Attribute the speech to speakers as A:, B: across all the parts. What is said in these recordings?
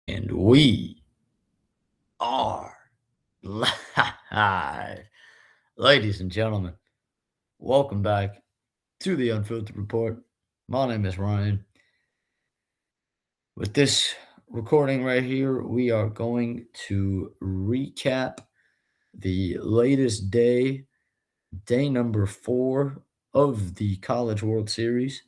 A: And we are live. Ladies and gentlemen, welcome back to the Unfiltered Report. My name is Ryan. With this recording right here, we are going to recap the latest day number 4 of the College World Series.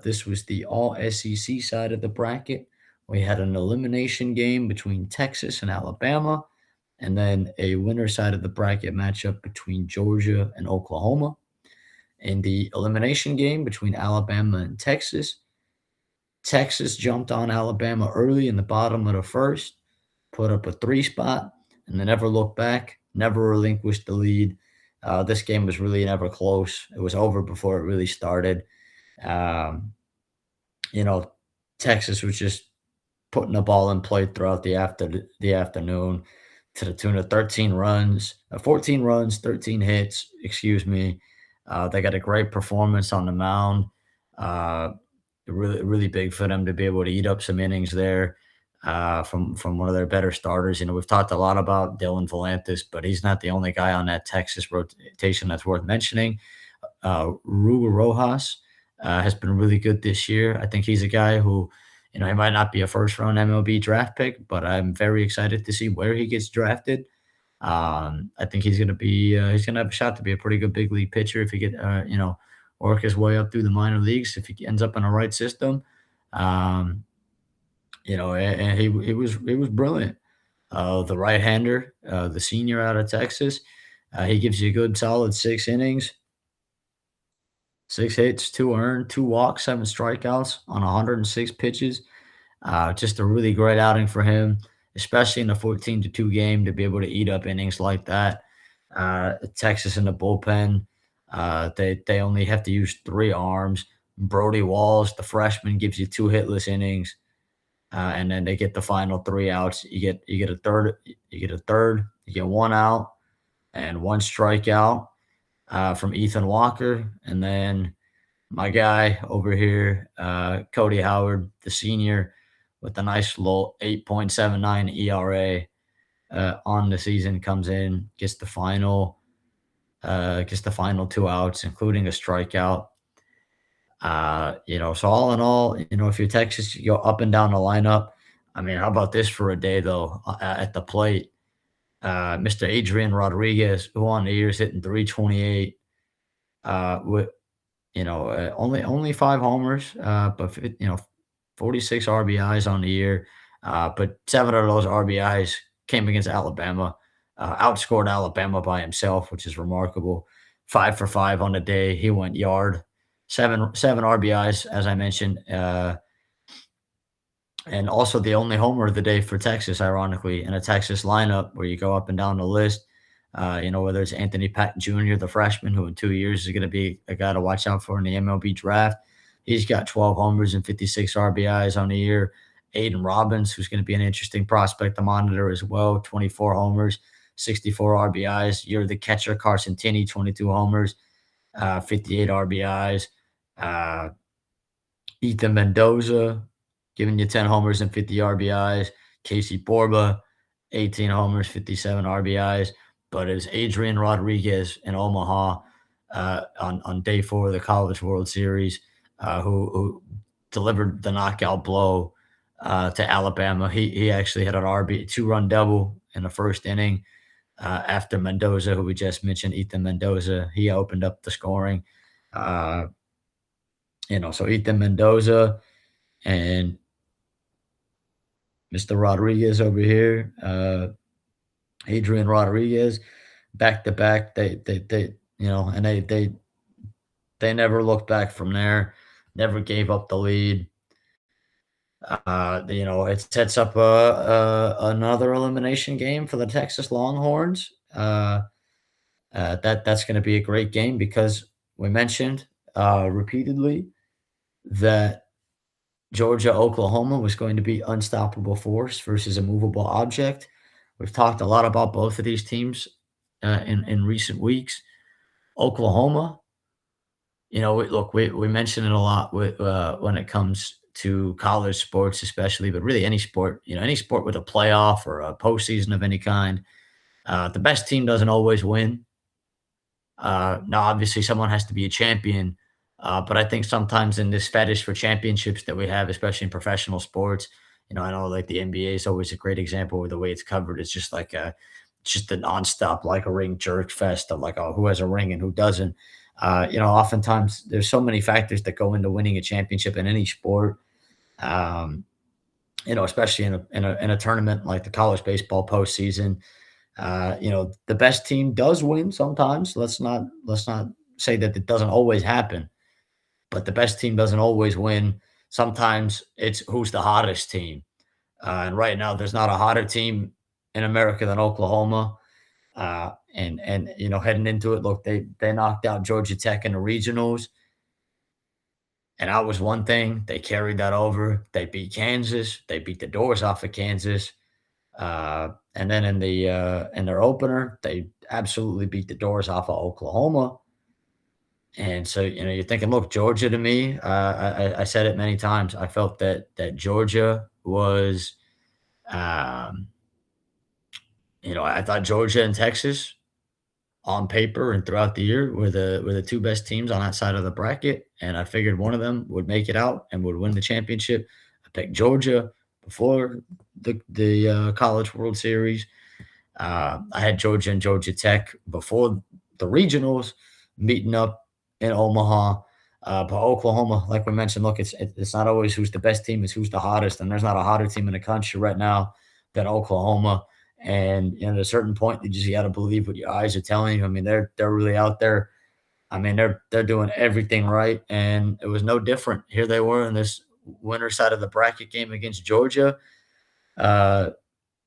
A: This was the all SEC side of the bracket. We had an elimination game between Texas and Alabama, and then a winner side of the bracket matchup between Georgia and Oklahoma. In the elimination game between Alabama and Texas, Texas jumped on Alabama early in the bottom of the first, put up a 3 spot, and then never looked back, never relinquished the lead. This game was really never close. It was over before it really started. Um, you know, Texas was just putting the ball in play throughout the afternoon to the tune of 13 runs, 14 runs, 13 hits, excuse me. They got a great performance on the mound. Uh, really big for them to be able to eat up some innings there from one of their better starters. We've talked a lot about Dylan Volantis, but he's not the only guy on that Texas rotation that's worth mentioning. Ruger Rojas has been really good this year. I think he's a guy who, he might not be a first round MLB draft pick, but I'm very excited to see where he gets drafted. I think he's gonna have a shot to be a pretty good big league pitcher if he get work his way up through the minor leagues if he ends up in the right system. Um, and he was brilliant. The right hander, the senior out of Texas, he gives you a good solid 6 innings. 6 hits, 2 earned, 2 walks, 7 strikeouts on 106 pitches. Just a really great outing for him, especially in the 14-2 game to be able to eat up innings like that. Texas in the bullpen, they only have to use 3 arms. Brody Walls, the freshman, gives you 2 hitless innings, and then they get the final 3 outs. You get a third, you get 1 out and 1 strikeout from Ethan Walker. And then my guy over here, Cody Howard, the senior, with a nice low 8.79 ERA on the season, comes in, gets the final 2 outs, including a strikeout. So all in all, if you're Texas, you go up and down the lineup. I mean, how about this for a day though? At the plate, Mr. Adrian Rodriguez, who on the year is hitting 328, with only 5 homers, but 46 RBIs on the year. But 7 of those RBIs came against Alabama. Outscored Alabama by himself, which is remarkable. 5 for 5 on the day. He went yard. Seven RBIs, as I mentioned, and also the only homer of the day for Texas, ironically, in a Texas lineup where you go up and down the list. Whether it's Anthony Patton Jr., the freshman, who in 2 years is going to be a guy to watch out for in the MLB draft. He's got 12 homers and 56 RBIs on the year. Aiden Robbins, who's going to be an interesting prospect to monitor as well, 24 homers, 64 RBIs. You're the catcher, Carson Tinney, 22 homers, 58 RBIs. Uh, Ethan Mendoza, giving you 10 homers and 50 RBIs. Casey Borba, 18 homers, 57 RBIs. But it's Adrian Rodriguez in Omaha on day 4 of the College World Series, who delivered the knockout blow to Alabama. He actually had an 2-run double in the first inning after Mendoza, who we just mentioned, Ethan Mendoza. He opened up the scoring. So Ethan Mendoza and Mr. Rodriguez over here, Adrian Rodriguez, back to back. And they never looked back from there. Never gave up the lead. It sets up another elimination game for the Texas Longhorns. That's going to be a great game because we mentioned repeatedly that Georgia, Oklahoma was going to be unstoppable force versus a movable object. We've talked a lot about both of these teams in recent weeks. Oklahoma, look, we mention it a lot when it comes to college sports, especially, but really any sport, any sport with a playoff or a postseason of any kind. The best team doesn't always win. Now, obviously, someone has to be a champion, but I think sometimes in this fetish for championships that we have, especially in professional sports, I know like the NBA is always a great example of the way it's covered. It's just like just a nonstop like a ring jerk fest of like, oh, who has a ring and who doesn't. Oftentimes there's so many factors that go into winning a championship in any sport. Um, especially in a tournament like the college baseball postseason. The best team does win sometimes. Let's not say that it doesn't always happen, but the best team doesn't always win. Sometimes it's who's the hottest team. And right now, there's not a hotter team in America than Oklahoma. And heading into it, look, they knocked out Georgia Tech in the regionals, and that was one thing. They carried that over. They beat Kansas. They beat the doors off of Kansas. And then in their opener, they absolutely beat the doors off of Oklahoma. And so you're thinking, look, Georgia to me, I said it many times. I felt that Georgia was, um, I thought Georgia and Texas on paper and throughout the year were the two best teams on that side of the bracket, and I figured one of them would make it out and would win the championship. I picked Georgia before the College World Series. I had Georgia and Georgia Tech before the regionals meeting up in Omaha. But Oklahoma, like we mentioned, look, it's not always who's the best team; it's who's the hottest, and there's not a hotter team in the country right now than Oklahoma. And at a certain point, you just got to believe what your eyes are telling you. I mean, they're really out there. I mean, they're doing everything right, and it was no different. Here they were in this winner side of the bracket game against Georgia. Uh,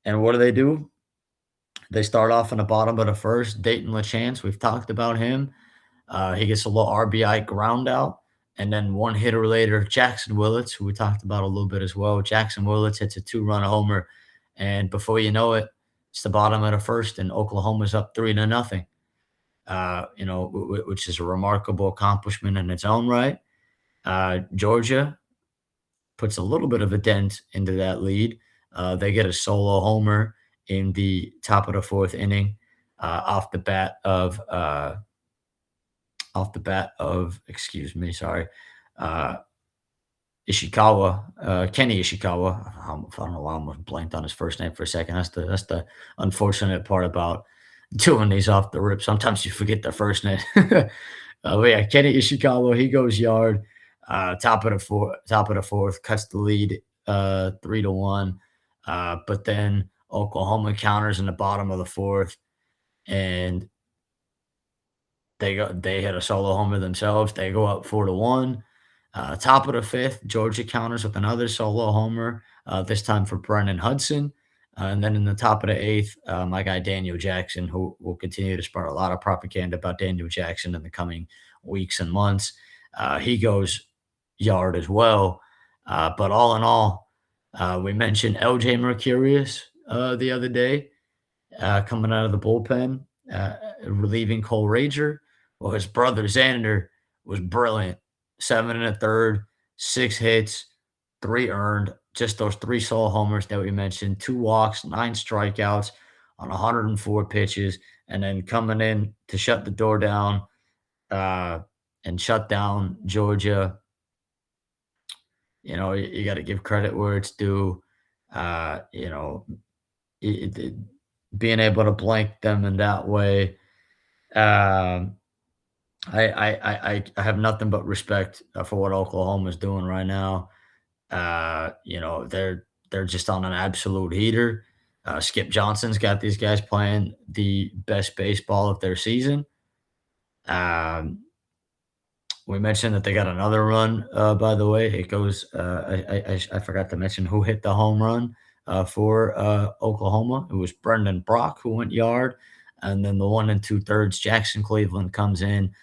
A: and what do? They start off in the bottom of the first. Dayton LaChance, we've talked about him. He gets a little RBI ground out. And then one hitter later, Jackson Willits, who we talked about a little bit as well. Jackson Willits hits a two-run homer. And before you know it, it's the bottom of the first, and Oklahoma's up 3-0. Which is a remarkable accomplishment in its own right. Georgia puts a little bit of a dent into that lead. They get a solo homer in the top of the fourth inning, excuse me, sorry, uh, Ishikawa, Kenny Ishikawa. I don't know why I almost blanked on his first name for a second. That's the unfortunate part about doing these off the rip. Sometimes you forget the first name. But yeah, Kenny Ishikawa, he goes yard, top of the fourth, cuts the lead, 3-1. But then Oklahoma counters in the bottom of the fourth, and they hit a solo homer themselves. They go up 4-1. Top of the fifth, Georgia counters with another solo homer, this time for Brennan Hudson. And then in the top of the eighth, my guy Daniel Jackson, who will continue to spread a lot of propaganda about Daniel Jackson in the coming weeks and months. He goes yard as well. But all in all, we mentioned LJ Mercurius the other day, coming out of the bullpen, relieving Cole Rager. Well, his brother Xander was brilliant. 7 1/3, 6 hits, 3 earned. Just those three solo homers that we mentioned, 2 walks, 9 strikeouts on 104 pitches, and then coming in to shut the door down uh, and shut down Georgia. You got to give credit where it's due. Uh, you know, it, being able to blank them in that way. Um, I have nothing but respect for what Oklahoma is doing right now. They're just on an absolute heater. Skip Johnson's got these guys playing the best baseball of their season. Um, we mentioned that they got another run. By the way, it goes. I forgot to mention who hit the home run for Oklahoma. It was Brendan Brock who went yard, and then the 1 2/3 Jackson Cleveland comes in,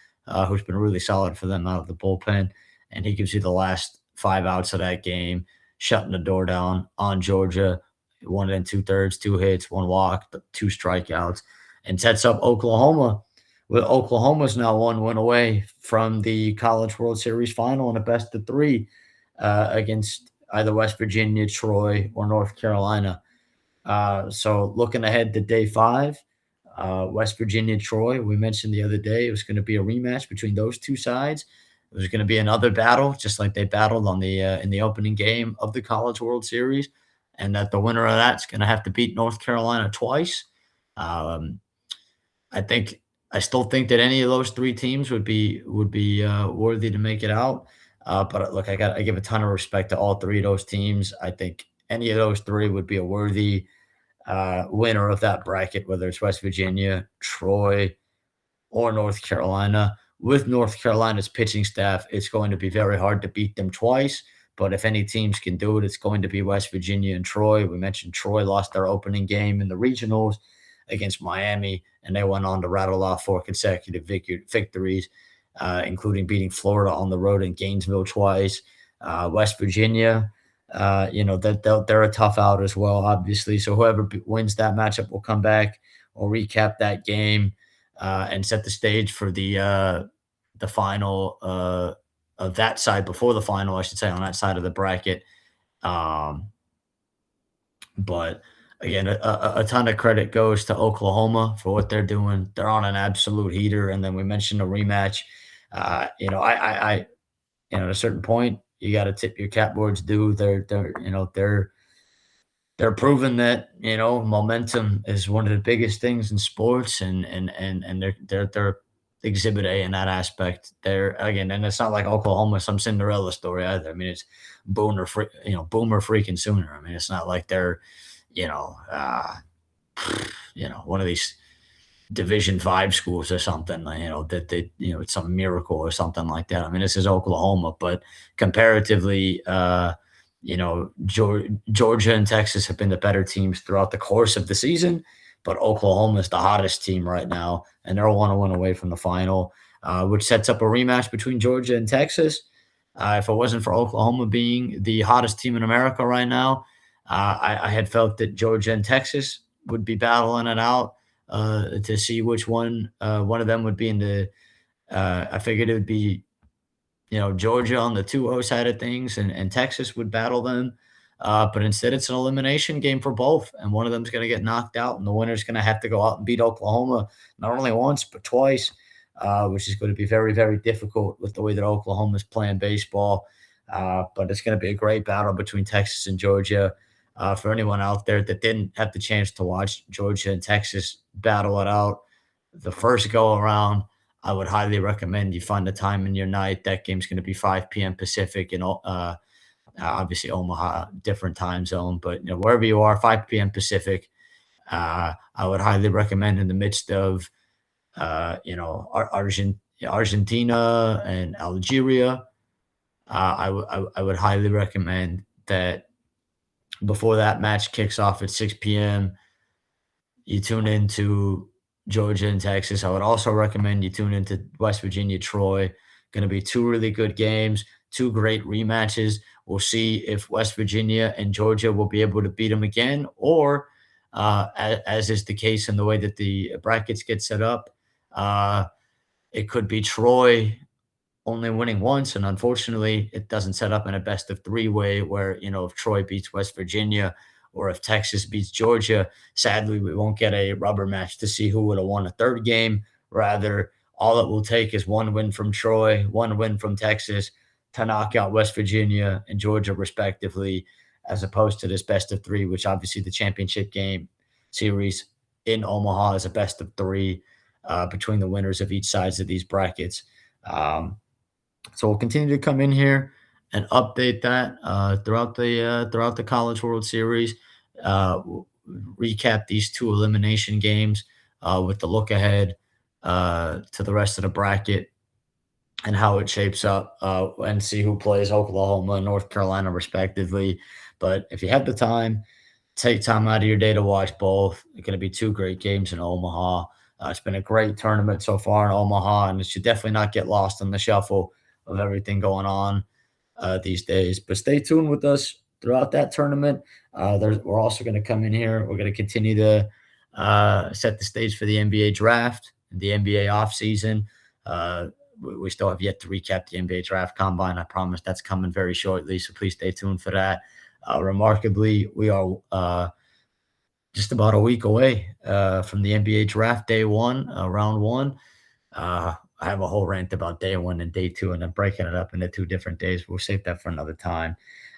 A: who's been really solid for them out of the bullpen, and he gives you the last 5 outs of that game, shutting the door down on Georgia. 1 2/3, 2 hits, 1 walk, 2 strikeouts, and sets up Oklahoma. Well, Oklahoma's now 1 win away from the College World Series final in a best of three. against either West Virginia, Troy, or North Carolina. So looking ahead to day five, West Virginia, Troy. We mentioned the other day it was going to be a rematch between those two sides. It was going to be another battle, just like they battled on the in the opening game of the College World Series, and that the winner of that's going to have to beat North Carolina twice. Um, I think I still think that any of those three teams would be worthy to make it out. But look, I give a ton of respect to all three of those teams. I think any of those three would be a worthy winner of that bracket, whether it's West Virginia, Troy, or North Carolina. With North Carolina's pitching staff, it's going to be very hard to beat them twice. But if any teams can do it, it's going to be West Virginia and Troy. We mentioned Troy lost their opening game in the regionals against Miami, and they went on to rattle off four consecutive victories, including beating Florida on the road in Gainesville twice. West Virginia, that they're a tough out as well, obviously. So whoever wins that matchup will come back. We'll recap that game and set the stage for the final of that side before the final, I should say, on that side of the bracket. Um, but again, a ton of credit goes to Oklahoma for what they're doing. They're on an absolute heater. And then we mentioned a rematch. At a certain point, you got to tip your cap boards due. They're proving that momentum is one of the biggest things in sports, and they're exhibit A in that aspect. They're again, and it's not like Oklahoma some Cinderella story either. I mean, it's boomer freaking sooner. I mean, it's not like they're you know uh, one of these Division 5 schools or something, that it's some miracle or something like that. I mean, this is Oklahoma, but comparatively, Georgia and Texas have been the better teams throughout the course of the season, but Oklahoma is the hottest team right now, and they're 1-1 away from the final, which sets up a rematch between Georgia and Texas. If it wasn't for Oklahoma being the hottest team in America right now, I had felt that Georgia and Texas would be battling it out to see which one of them would be in the. I figured it would be Georgia on the 2-0 side of things, and Texas would battle them. But instead, it's an elimination game for both, and one of them's going to get knocked out, and the winner's going to have to go out and beat Oklahoma not only once but twice, which is going to be very, very difficult with the way that Oklahoma's playing baseball. But it's going to be a great battle between Texas and Georgia. For anyone out there that didn't have the chance to watch Georgia and Texas battle it out the first go around, I would highly recommend you find a time in your night. That game's going to be 5 p.m. Pacific, and obviously Omaha, different time zone, but wherever you are, 5 p.m. Pacific. I would highly recommend in the midst of Argentina and Algeria. I would highly recommend that before that match kicks off at 6 p.m., you tune into Georgia and Texas. I would also recommend you tune into West Virginia, Troy. Going to be two really good games, two great rematches. We'll see if West Virginia and Georgia will be able to beat them again, or as is the case in the way that the brackets get set up, it could be Troy only winning once. And unfortunately, it doesn't set up in a best of three way where, if Troy beats West Virginia or if Texas beats Georgia, sadly, we won't get a rubber match to see who would have won a third game. Rather, all it will take is one win from Troy, one win from Texas to knock out West Virginia and Georgia, respectively, as opposed to this best of three, which obviously the championship game series in Omaha is a best of three between the winners of each sides of these brackets. So we'll continue to come in here and update that throughout the College World Series. Recap these two elimination games with the look ahead to the rest of the bracket and how it shapes up, and see who plays Oklahoma and North Carolina respectively. But if you have the time, take time out of your day to watch both. It's going to be two great games in Omaha. It's been a great tournament so far in Omaha, and it should definitely not get lost in the shuffle of everything going on these days. But stay tuned with us throughout that tournament. We're also going to come in here. We're going to continue to set the stage for the NBA draft, the NBA offseason. we still have yet to recap the NBA Draft Combine. I promise that's coming very shortly, so please stay tuned for that. Remarkably, we are just about a week away from the NBA Draft Day One, Round One. I have a whole rant about day one and day two, and I'm breaking it up into 2 different days. We'll save that for another time.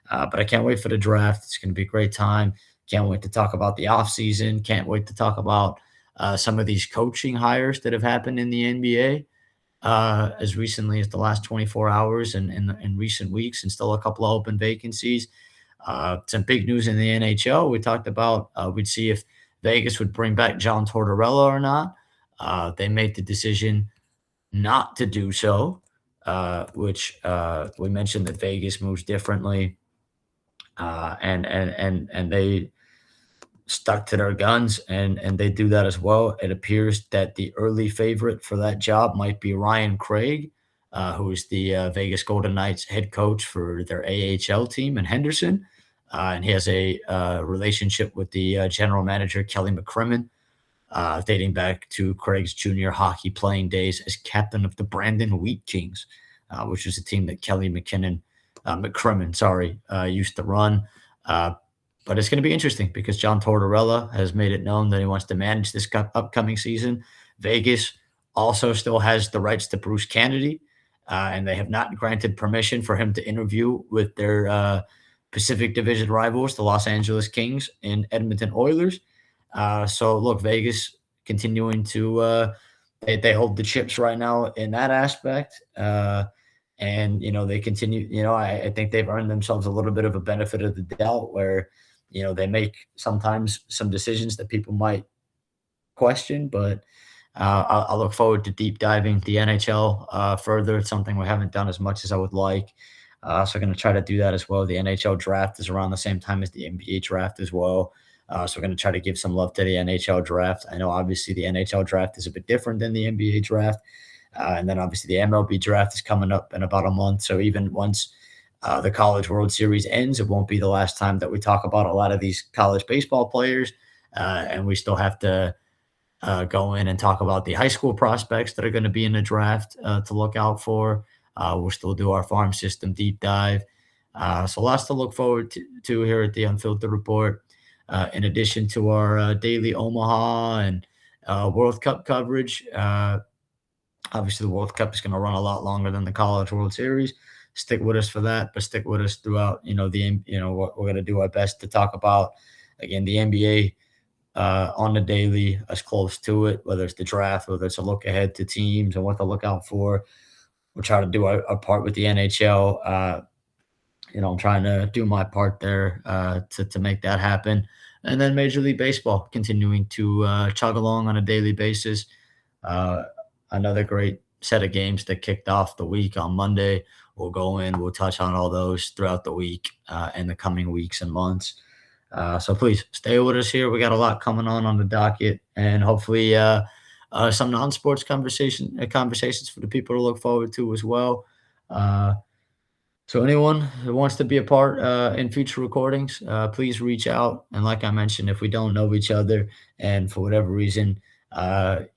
A: But I can't wait for the draft. It's going to be a great time. Can't wait to talk about the offseason. Can't wait to talk about some of these coaching hires that have happened in the NBA as recently as the last 24 hours and in recent weeks, and still a couple of open vacancies. Some big news in the NHL. We talked about we'd see if Vegas would bring back John Tortorella or not. They made the decision not to do so, which we mentioned that Vegas moves differently, and they stuck to their guns, and they do that as well. It appears that the early favorite for that job might be Ryan Craig, who is the Vegas Golden Knights head coach for their AHL team in Henderson, and he has a relationship with the general manager Kelly McCrimmon, dating back to Craig's junior hockey playing days as captain of the Brandon Wheat Kings, which is a team that McCrimmon, used to run. But it's going to be interesting because John Tortorella has made it known that he wants to manage this upcoming season. Vegas also still has the rights to Bruce Kennedy, and they have not granted permission for him to interview with their Pacific Division rivals, the Los Angeles Kings and Edmonton Oilers. So look, Vegas continuing to they hold the chips right now in that aspect. And they continue, I think they've earned themselves a little bit of a benefit of the doubt where, they make sometimes some decisions that people might question, but I look forward to deep diving the NHL further. It's something we haven't done as much as I would like. So I'm going to try to do that as well. The NHL draft is around the same time as the NBA draft as well. So we're going to try to give some love to the NHL draft. I know obviously the NHL draft is a bit different than the NBA draft. And then obviously the MLB draft is coming up in about a month. So even once the College World Series ends, it won't be the last time that we talk about a lot of these college baseball players. And we still have to go in and talk about the high school prospects that are going to be in the draft to look out for. We'll still do our farm system deep dive. So lots to look forward to here at the Unfiltered Report. In addition to our daily Omaha and World Cup coverage. Obviously, the World Cup is going to run a lot longer than the College World Series. Stick with us for that, but stick with us throughout. We're going to do our best to talk about again the NBA on the daily, as close to it, whether it's the draft, whether it's a look ahead to teams and what to look out for. We'll try to do our part with the NHL. I'm trying to do my part there to make that happen. And then Major League Baseball continuing to chug along on a daily basis. Another great set of games that kicked off the week on Monday. We'll go in, we'll touch on all those throughout the week and the coming weeks and months. So please stay with us here. We got a lot coming on the docket, and hopefully some non-sports conversations for the people to look forward to as well. So anyone who wants to be a part in future recordings, please reach out. And like I mentioned, if we don't know each other and for whatever reason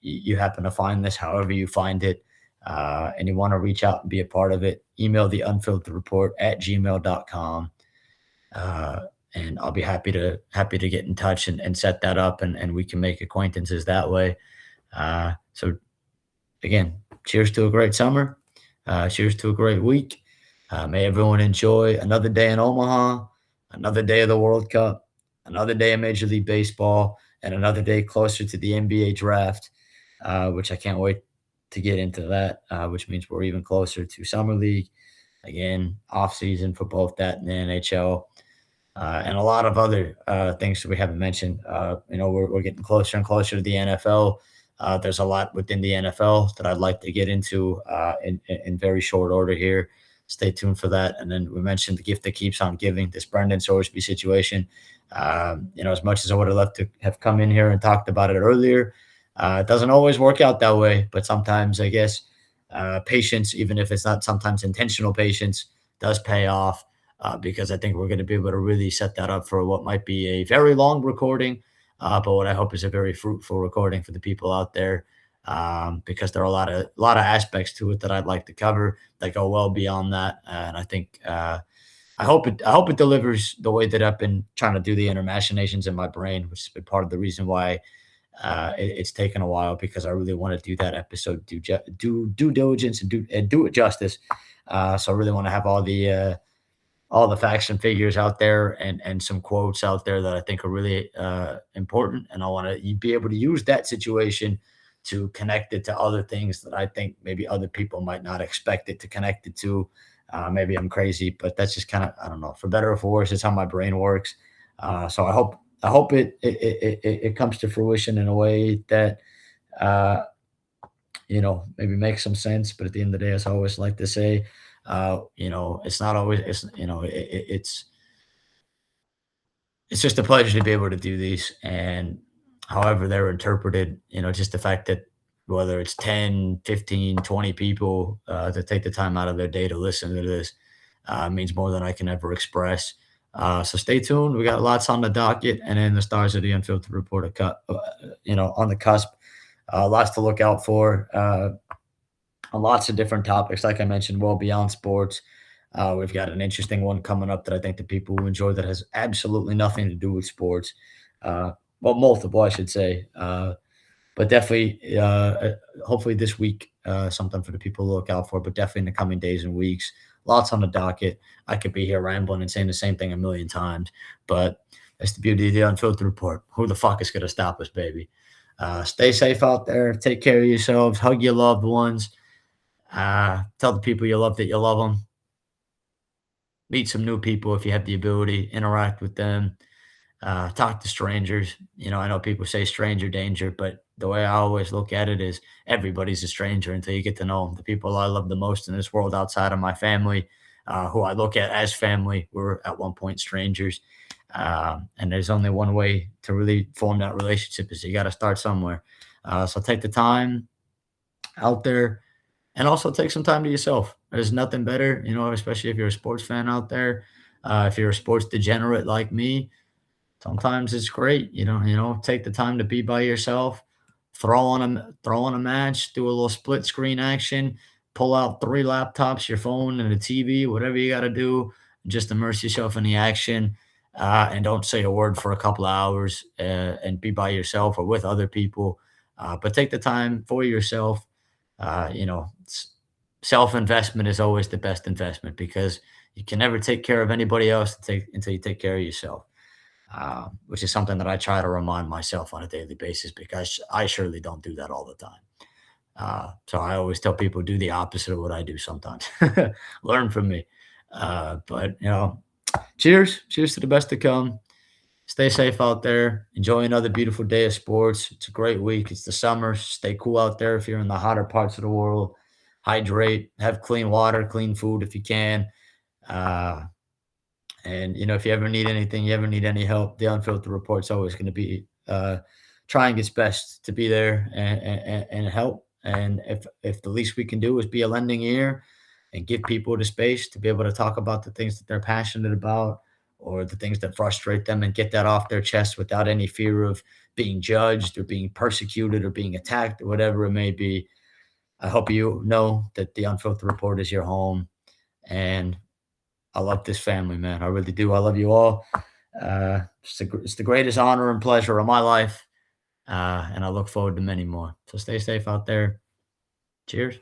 A: you happen to find this, however you find it, and you want to reach out and be a part of it, email the unfilteredreport@gmail.com. And I'll be happy to get in touch and set that up, and we can make acquaintances that way. So again, cheers to a great summer. Cheers to a great week. May everyone enjoy another day in Omaha, another day of the World Cup, another day of Major League Baseball, and another day closer to the NBA draft, which I can't wait to get into that, which means we're even closer to Summer League. Again, off season for both that and the NHL, and a lot of other things that we haven't mentioned. We're getting closer and closer to the NFL. There's a lot within the NFL that I'd like to get into in very short order here. Stay tuned for that. And then we mentioned the gift that keeps on giving, this Brendan Sorsby situation. As much as I would have loved to have come in here and talked about it earlier, it doesn't always work out that way. But sometimes, I guess, patience, even if it's not sometimes intentional patience, does pay off because I think we're going to be able to really set that up for what might be a very long recording, but what I hope is a very fruitful recording for the people out there. because there are a lot of aspects to it that I'd like to cover that go well beyond that. And I think I hope it delivers the way that I've been trying to do the inner machinations in my brain, which has been part of the reason why it's taken a while, because I really want to do that episode, do due diligence, and do it justice. So I really want to have all the facts and figures out there, and some quotes out there that I think are really important, and I want to be able to use that situation to connect it to other things that I think maybe other people might not expect it to connect it to. Maybe I'm crazy, but that's just kind of, I don't know, for better or for worse, it's how my brain works. So I hope it comes to fruition in a way that uh, maybe makes some sense. But at the end of the day, as I always like to say, it's not always it's you know it's just a pleasure to be able to do these. And however they're interpreted, just the fact that whether it's 10, 15, 20 people that take the time out of their day to listen to this means more than I can ever express. So stay tuned. We got lots on the docket, and then the stars of the Unfiltered Report are on the cusp. Lots to look out for. On lots of different topics, like I mentioned, well beyond sports. We've got an interesting one coming up that I think the people will enjoy, that has absolutely nothing to do with sports. Well, multiple, I should say. But definitely, hopefully this week, something for the people to look out for, but definitely in the coming days and weeks. Lots on the docket. I could be here rambling and saying the same thing a million times, but that's the beauty of the Unfiltered Report. Who the fuck is going to stop us, baby? Stay safe out there. Take care of yourselves. Hug your loved ones. Tell the people you love that you love them. Meet some new people if you have the ability. Interact with them. Talk to strangers. I know people say stranger danger, but the way I always look at it is everybody's a stranger until you get to know them. The people I love the most in this world outside of my family, who I look at as family, were at one point strangers. And there's only one way to really form that relationship, is you got to start somewhere. So take the time out there, and also take some time to yourself. There's nothing better, especially if you're a sports fan out there. If you're a sports degenerate like me, sometimes it's great, take the time to be by yourself, throw on a match, do a little split screen action, pull out three laptops, your phone, and a TV, whatever you got to do. Just immerse yourself in the action, and don't say a word for a couple of hours, and be by yourself or with other people. But take the time for yourself. Self investment is always the best investment, because you can never take care of anybody else until you take care of yourself, which is something that I try to remind myself on a daily basis, because I surely don't do that all the time. So I always tell people, do the opposite of what I do sometimes. Learn from me. But, cheers to the best to come. Stay safe out there. Enjoy another beautiful day of sports. It's a great week. It's the summer. Stay cool out there if you're in the hotter parts of the world. Hydrate, have clean water, clean food if you can. Uh, and if you ever need anything, you ever need any help, the Unfiltered Report's always going to be trying its best to be there, and help. And if the least we can do is be a lending ear and give people the space to be able to talk about the things that they're passionate about, or the things that frustrate them, and get that off their chest without any fear of being judged or being persecuted or being attacked or whatever it may be. I hope you know that the Unfiltered Report is your home. And I love this family, man. I really do. I love you all. It's the greatest honor and pleasure of my life. And I look forward to many more. So stay safe out there. Cheers.